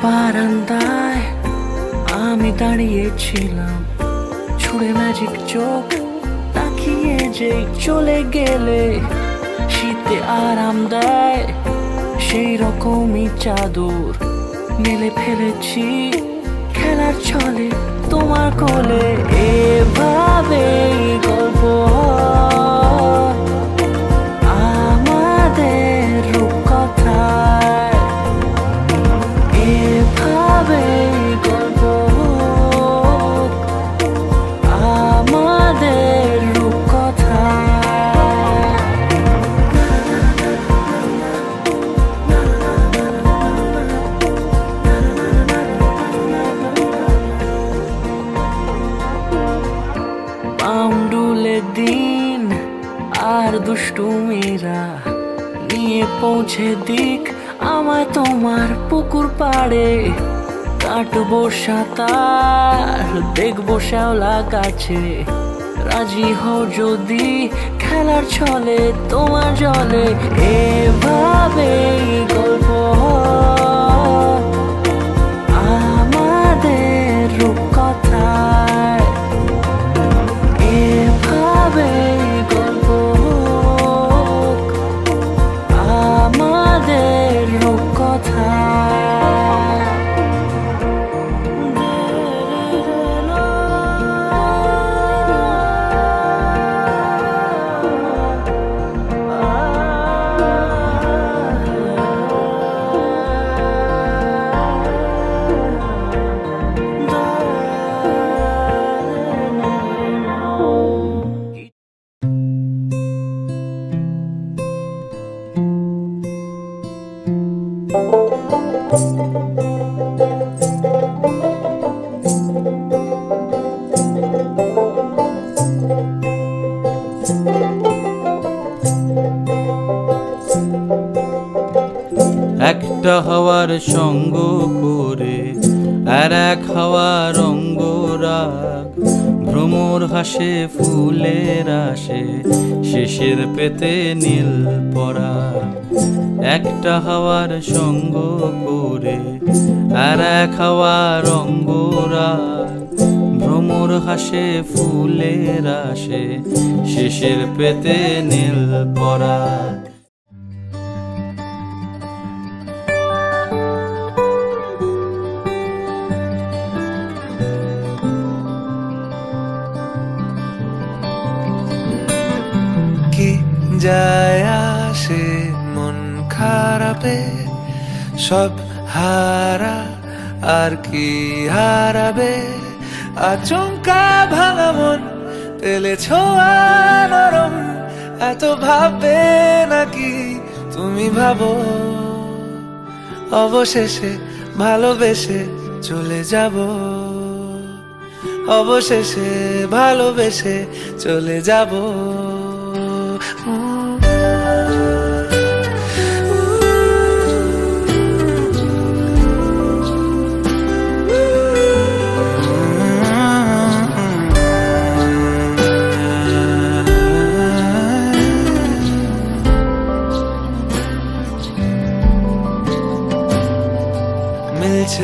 বারান্দায় আমি দাঁড়িয়েছিলাম, ছুড়ে ম্যাজিক চোখ তাকিয়ে যে চলে গেলে শীতে আরাম দেয় সেই রকমই চাদর মেলে ফেলেছি খেলার ছলে তোমার কোলে। এভাবে গল্প আমাদের রূপকথায়, এভাবে গল্প আমাদের রূপকথায়। পাউন্ডুলে দিন আর দুষ্টুমিরা নিয়ে পৌঁছে দিক আমায় তোমার পুকুর পাড়ে। কাটবো সাঁতার, দেখবো শ্যাওলা গাছে, রাজি হও যদি খেলার ছলে তোমার জলে। এভাবে গল্প আমাদের রূপকথায়, এভাবে গল্প আমাদের রূপকথায়। একটা হাওয়ার সঙ্গ করে আর এক হাওয়ার অঙ্গরাগ, ভ্রমর হাসে ফুলের আসে শেষের পেতে নীল পরাগ। একটা হাওয়ার সঙ্গ করে আর এক হাওয়ার অঙ্গরাগ, ভ্রমর হাসে ফুলের আসে শেষের পেতে নীল পরাগ। যায় আসে মন খারাপে, সব হারা আর কি হারাবে। আচমকা ভাঙা মন পেলে ছোঁয়া নরম, এত ভাববে নাকি তুমি ভাবো। অবশেষে ভালোবেসে চলে যাব, অবশেষে ভালোবেসে চলে যাব।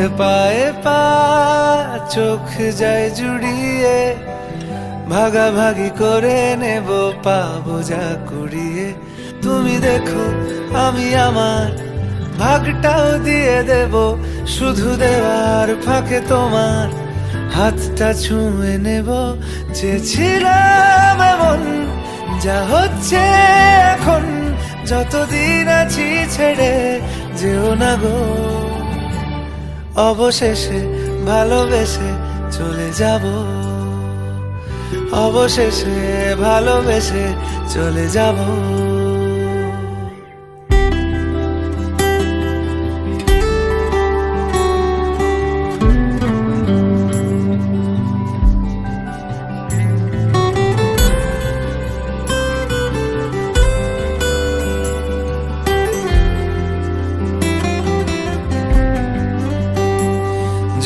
পথে পায়ে পা চোখ যায় জুড়িয়ে, ভাগাভাগি করে নেব পাবো যা কুড়িয়ে। তুমি দেখো আমি আমার ভাগটাও দিয়ে দেব, শুধু দেওয়ার ফাঁকে তোমার হাতটা ছুঁয়ে নেব। চেয়েছিলাম এমন, যা হচ্ছে এখন, যতদিন আছি ছেড়ে যেও না গো। অবশেষে ভালোবেসে চলে যাব, অবশেষে ভালোবেসে চলে যাব।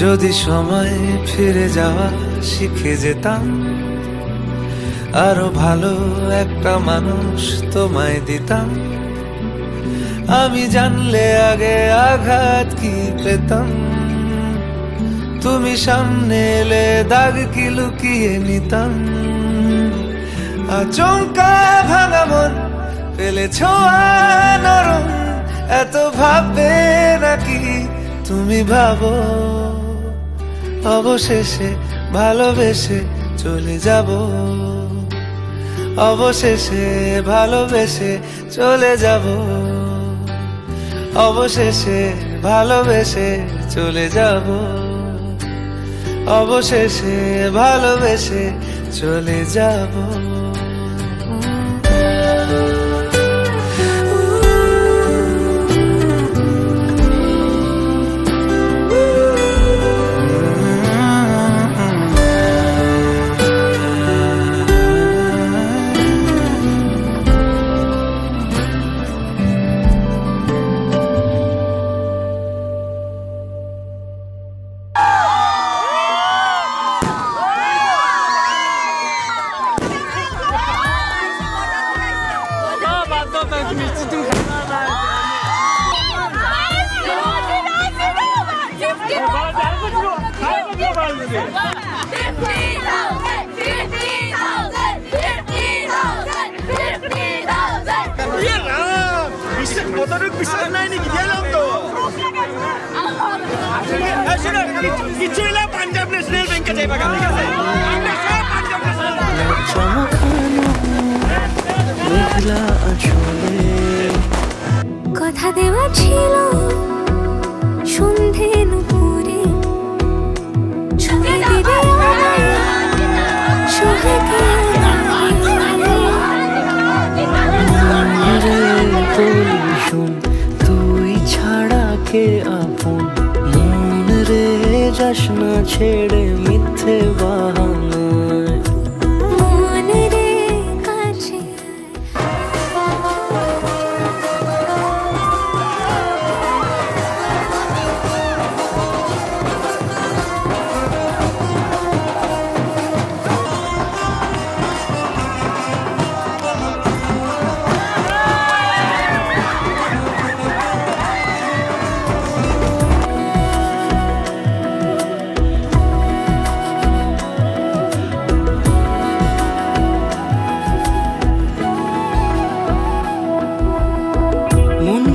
যদি সময় ফিরে যাওয়া শিখে যেতাম, আরো ভালো একটা মানুষ তোমায় দিতাম। আমি জানলে আগে আঘাত কি পেতাম, তুমি সামনে এলে দাগ কি লুকিয়ে নিতাম। আচমকা ভাঙা মন পেলে ছোঁয়া নরম, এত ভাববে নাকি তুমি ভাবো। অবশেষে ভালোবেসে চলে যাব, অবশেষে ভালোবেসে চলে যাব, অবশেষে ভালোবেসে চলে যাব, অবশেষে ভালোবেসে চলে যাব। পাঞ্জাব ন্যাশনাল ব্যাংকে যাইবা, ঠিক আছে? কথা দেওয়া ছিল সন্ধে নুপুরে, ছুঁয়ে দিবে সোহাগে শুন, তুই ছাড়া কে আপন, মন রে যাস না ছেড়ে মিথ্যে বাহানায়। মন রে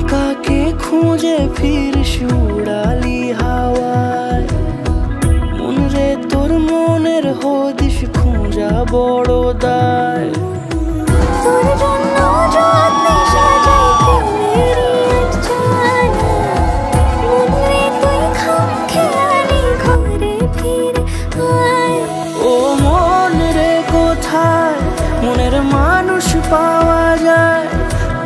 কাছে খুঁজে ফিরিস উড়ালি হাওয়ায়, মন রে তোর মনের হদিস খোঁজা বড় দায়। তোর জন্য যত্নে সাজাই প্রেমের জানা, মন রে তুই খামখেয়ালি ঘরে ফিরে আয়। ও মন রে কোথায় মনের মানুষ পাওয়া যায়,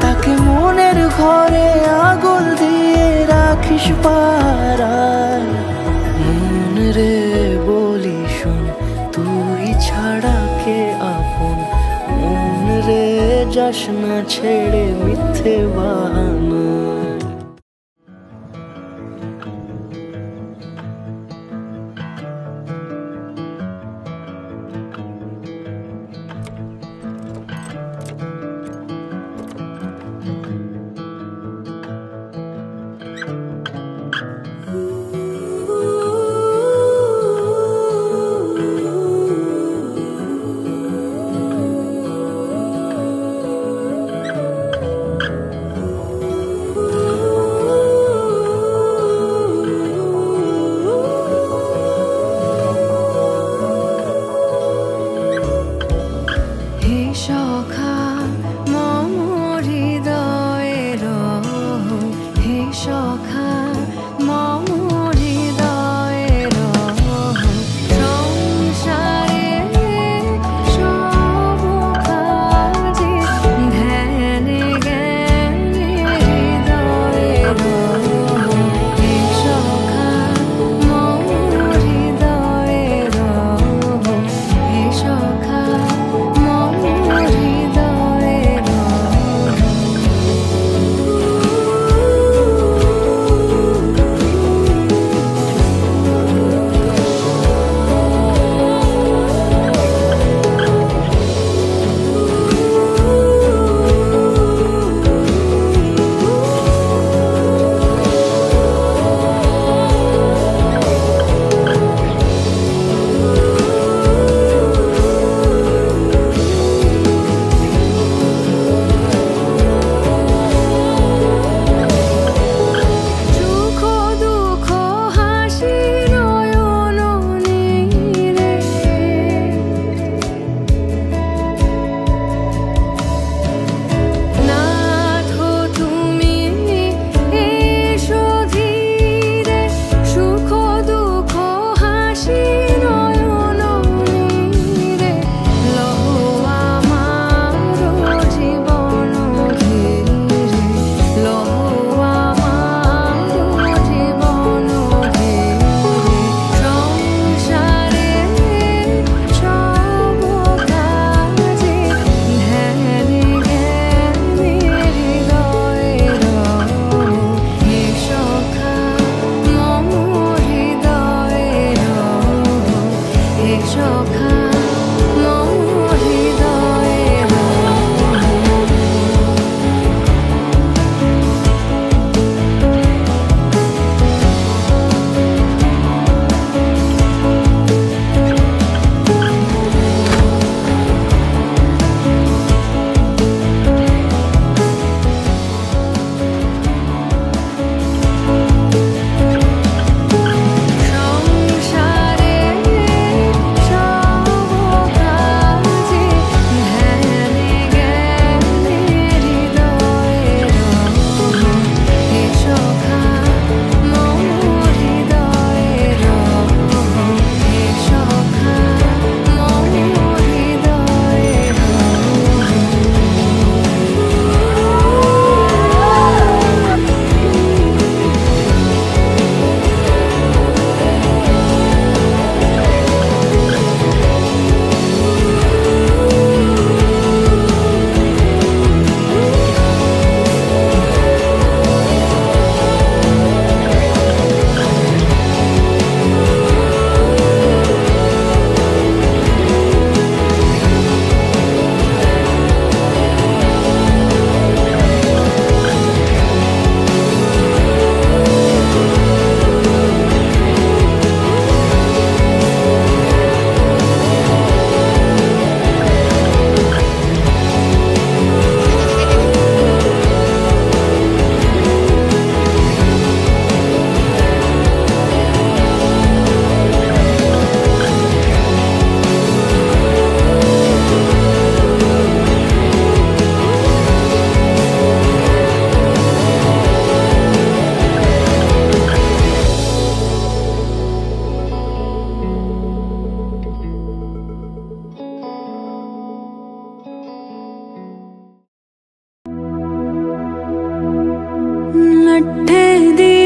তাকে মনের ঘরে আগুন দিয়ে রাখিস পাড়ায়। মন রে বলি শোন, তুই ছাড়া কে আপন, মন রে যাস না ছেড়ে মিথ্যে বাহানা।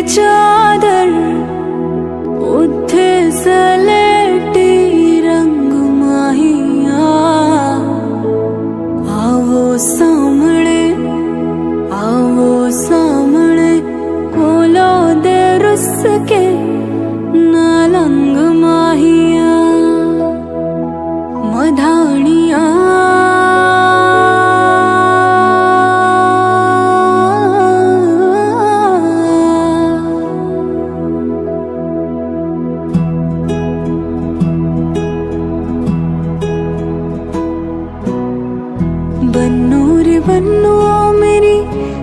चादर उठे सलेटी रंग माहिया आवो सामने कोलो दे रुस के नालंग माहिया मधानिया बन्नू रे बन्नू मेरी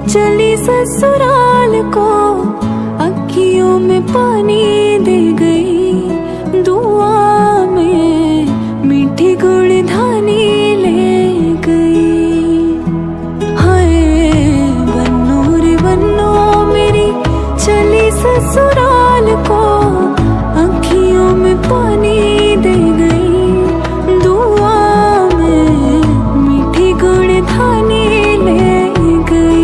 चली ससुराल को अखियों में पानी दे गई दुआ में मीठी गुड़धानी ले गई। हाय बन्नू रे बन्नू मेरी चली ससुराल को अखियों में पानी दे गई दुआ में मीठी गुड़धानी ले गई।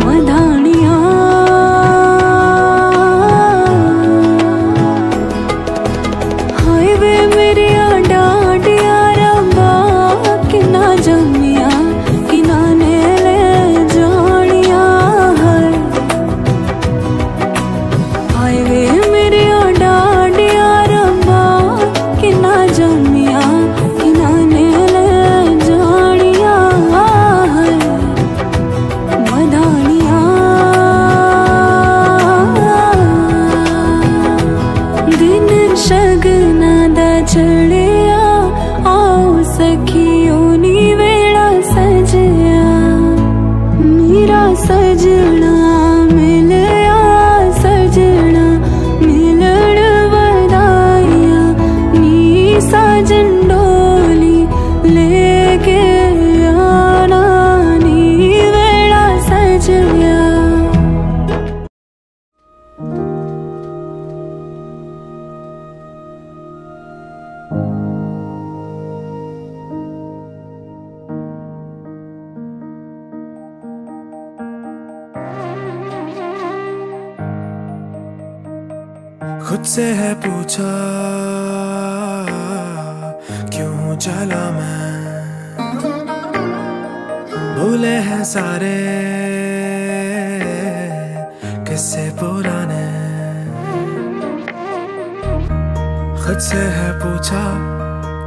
मधानिया हाय वे मेरे डाडिया रबा किना जमिया किना ने ले जानिया है। हाय वे मेरे डाडिया रबा किना जमिया किना ने ले जानिया है। मधानिया दिन शगना दा चढ़िया आओ सखियों नी वेड़ा सजया मेरा सजना मिलया सजना मिलण वदाया नी साजन डोली लेके आना नी वेड़ा सजया। खुद से है पूछा क्यों चला मैं भूले हैं सारे किस्से पुराने। खुद से है पूछा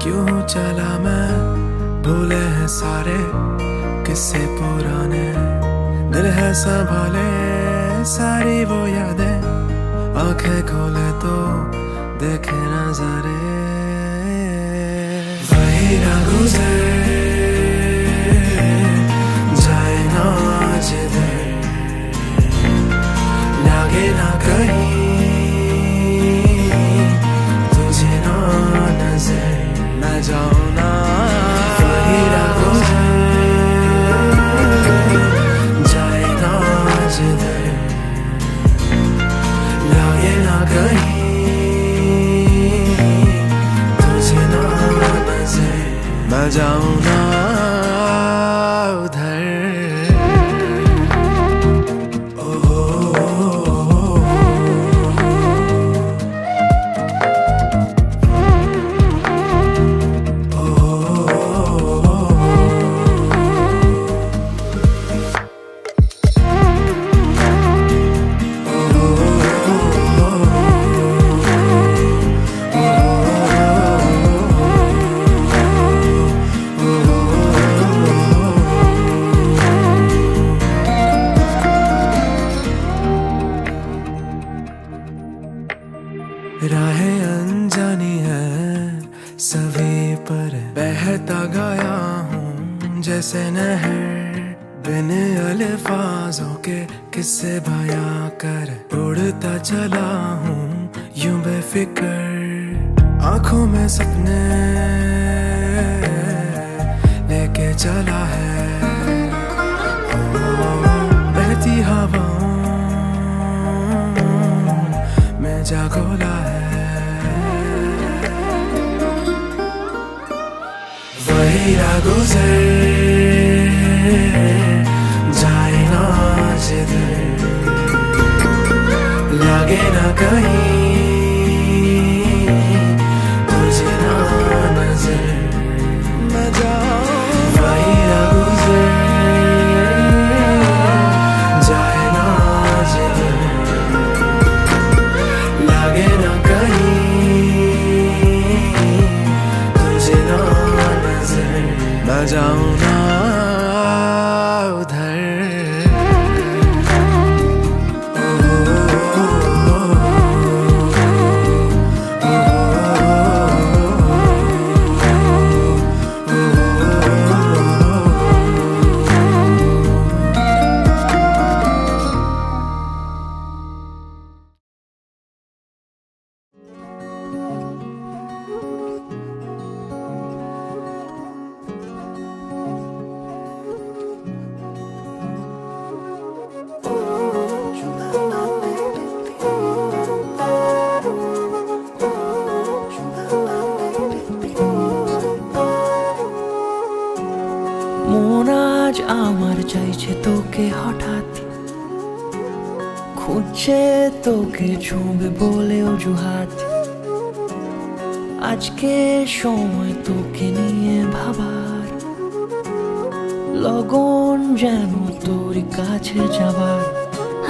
क्यों चला मैं भूले हैं सारे किस्से पुराने। दिल है संभाले सारी वो यादें आंखें खोले तो देखे नजारे। वही ना गुजर जाए ना जिधर लागे ना कहीं तुझे ना नजर न जाओ ना। वही ना गुजर जाए ना जिधर लागे ना कहीं तुझे ना नजर मैं जाऊं ना उधर। राहें अनजानी है सभी पर बहता गया हूँ जैसे नहर बिन अल्फाजों के किस्से बयां कर उड़ता चला हूँ यूं बेफिक्र आंखों में सपने लेके चला है बहती हवाओं में जागोला है। वही राह गुजर जाए ना जिधर लगे ना कहीं तुझे ना नजर मैं जाऊं वही ना गुजर जाए ना जिधर लगे ना कहीं तुझे ना नजर मैं जाऊं ना उधर মন আজ আমার চাইছে তোকে হঠাৎ খুঁজছে তোকে ছুঁবে বলে অজুহাত আজকে সময় তোকে নিয়ে ভাবার লগন যেন তোর কাছে যাবার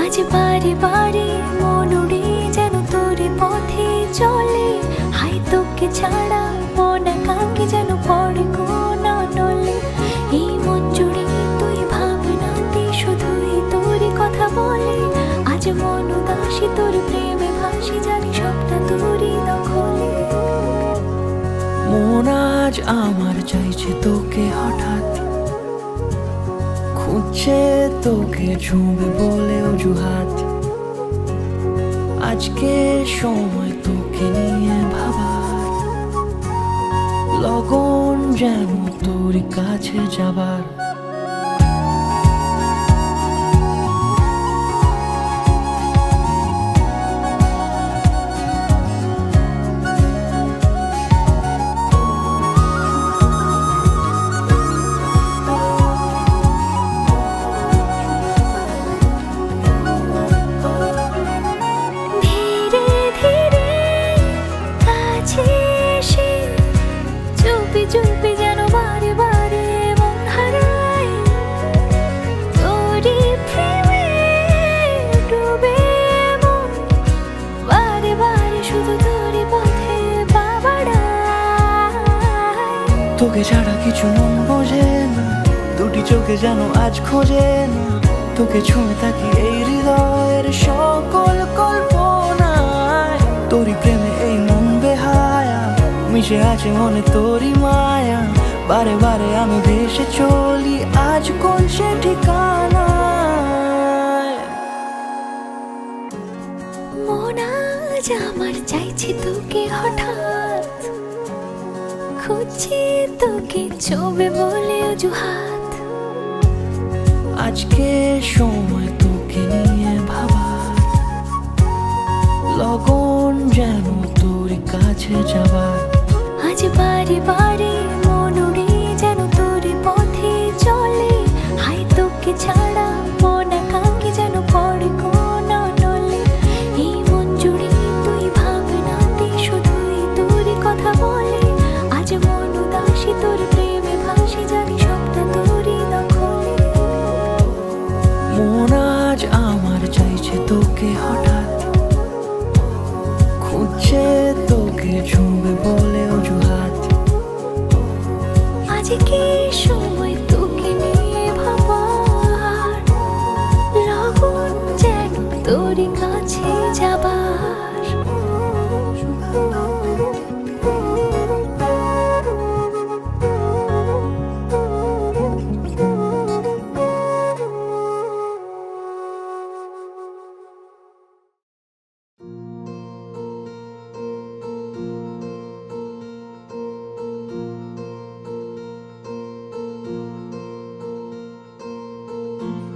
আজ বারে বারে মন উড়ে যেন তোর পথে চলে হাই তোকে ছাড়া মন কাকে যেন পড়ে কোনা নলে এই মন জুড়ে তুই ভাবনাতে শুধুই তোর কথা বলে আজ মন উদাসী তোর প্রেমে ভাসি জানি সবটা তোরই দখলে মন আজ আমার চাইছে তোকে হঠাৎ খুঁজছে তোকে ছুঁবে বলে অজুহাত আজকে সময় তোকে নিয়ে ভাবার লগন যেন তোর কাছে যাবার ধীরে ধীরে কাছে এসে চুপি চুপি যেন বারে বারে মন হারায় তোরই প্রেমে ডুবে মন বারে বারে শুধু তোরই পথে পা বাড়ায় তোকে ছাড়া কিছু মন বোঝে না দুটি চোখে যেন আজ খোঁজে না তোকে ছুঁয়ে থাকি এই হৃদয়ের সকল কল্পনায় তোরই প্রেমে এই মন বেহায়া মিশে আছে মনে তোরই মায়া বারে বারে আমি ভেসে চলি আজ কোন সে ঠিকানায় মন আজ আমার চাইছে তোকে হঠাৎ খুঁজছে তোকে ছবে বলে অজুহাত আজকে সময় তোকে নিয়ে ভাবার লগন যেন তোর কাছে যাবার আজ বারে বারে মন উড়ে যেন তোর পথে চলে হাই তোকে ছাড়া মন কাকে যেন পড়ে কোনা নলে এই মন জুড়ে তুই ভাবনাতে শুধুই তোর কথা বলে আজ মন উদাসী তোর প্রেমে ভাসি জানি সবটা তোরই দখলে মন আজ আমার চাইছে তোকে হঠাৎ খুঁজছে তোকে ছুঁবে বলে অজুহাত আজকে সময় তোকে নিয়ে ভাবার লগন যেন তোর কাছে যাবার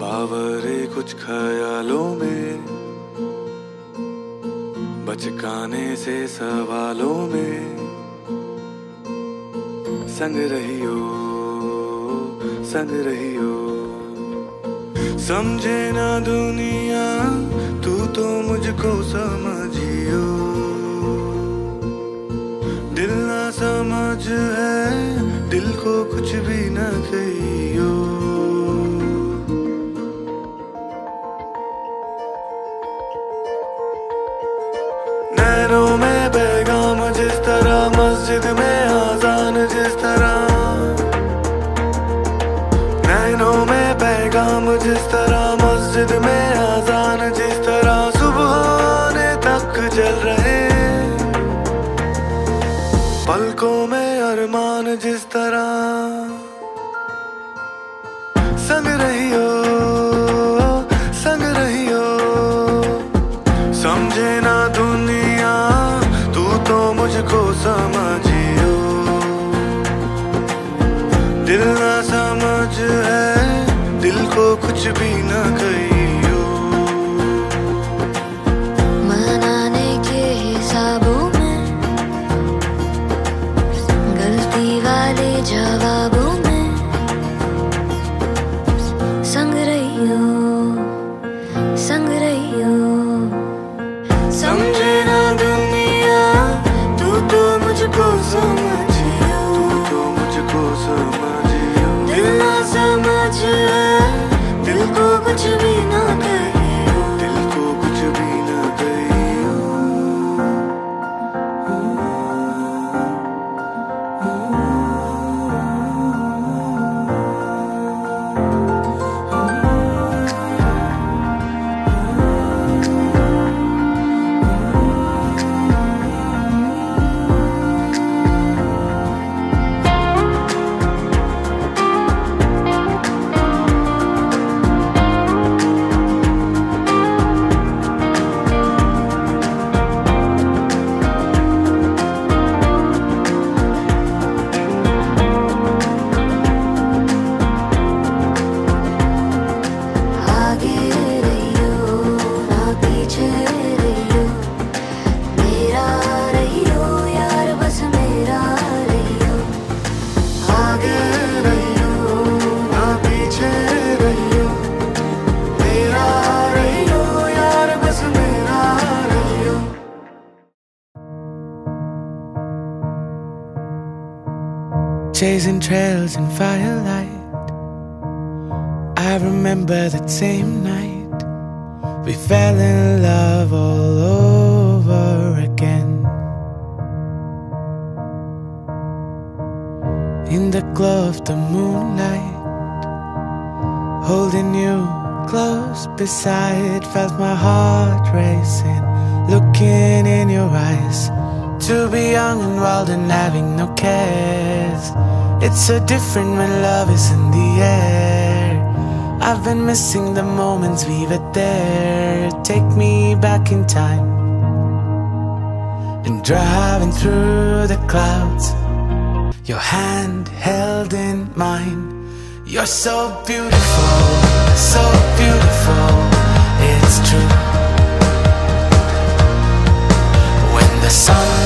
बावरे कुछ ख्यालों में बचकाने से सवालों में संग रही हो समझे ना दुनिया तू तो मुझको समझियो, दिल ना समझ है, दिल को कुछ भी न कहियो। नैनों में पैगाम जिस तरह, मस्जिद में आजान जिस तरह, नैनों में पैगाम जिस तरह, मस्जिद में आजान जिस तरह, सुबह होने तक जल रहे, पलकों में अरमान जिस तरह। संग रहियो, संग रहियो, समझे ना दुनिया तू तो मुझको समझियो, दिल ना समझ है, दिल को कुछ भी न कहियो। मनाने के हिसाबों में, गलती वाले जवाबों में, संग रहियो, संग रहियो, समझे ना दुनिया तू तो मुझको समझियो, तू तो मुझको समझियो, दिल ना समझ है, दिल को कुछ भी ना कहियो, दिल को कुछ भी न कहियो। आगे रहियो ना पीछे रहियो, मेरा रहियो यार बस मेरा रहियो। आगे रहियो ना पीछे रहियो, मेरा रहियो यार बस मेरा रहियो। Chasing trails in firelight, I remember that same night we fell in love all over again. In the glow of the moonlight, holding you close beside, felt my heart racing, looking in your eyes. To be young and wild and having no cares, it's so different when love is in the air. I've been missing the moments we were there. Take me back in time and driving through the clouds, your hand held in mine. You're so beautiful, so beautiful, it's true. When the sun